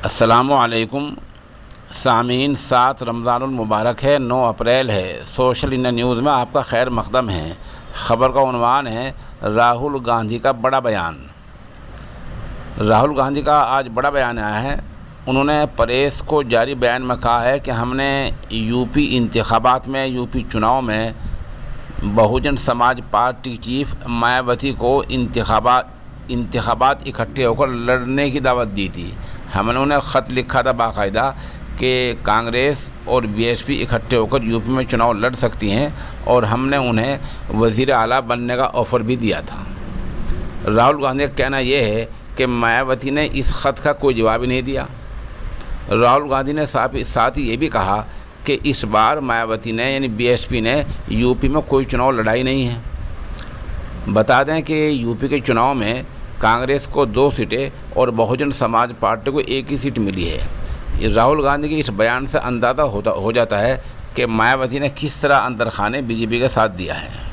अस्सलामुअलैकुम सामीन। 7 रमज़ानुल मुबारक है, 9 अप्रैल है। सोशल इंडिया न्यूज़ में आपका खैर मक़दम है। ख़बर का उन्वान है राहुल गांधी का बड़ा बयान। राहुल गांधी का आज बड़ा बयान आया है। उन्होंने प्रेस को जारी बयान में कहा है कि हमने यूपी इंतखाबात में, यूपी चुनाव में बहुजन समाज पार्टी चीफ मायावती को इंतखाबात इकट्ठे होकर लड़ने की दावत दी थी। हमने उन्हें ख़त लिखा था बाकायदा कि कांग्रेस और बीएसपी इकट्ठे होकर यूपी में चुनाव लड़ सकती हैं, और हमने उन्हें वज़ीर आला बनने का ऑफ़र भी दिया था। राहुल गांधी का कहना यह है कि मायावती ने इस ख़त का कोई जवाब ही नहीं दिया। राहुल गांधी ने साथ ही ये भी कहा कि इस बार मायावती ने यानी बीएसपी ने यूपी में कोई चुनाव लड़ाई नहीं है। बता दें कि यूपी के चुनाव में कांग्रेस को 2 सीटें और बहुजन समाज पार्टी को 1 ही सीट मिली है। राहुल गांधी के इस बयान से अंदाज़ा हो जाता है कि मायावती ने किस तरह अंदर खाने बीजेपी का साथ दिया है।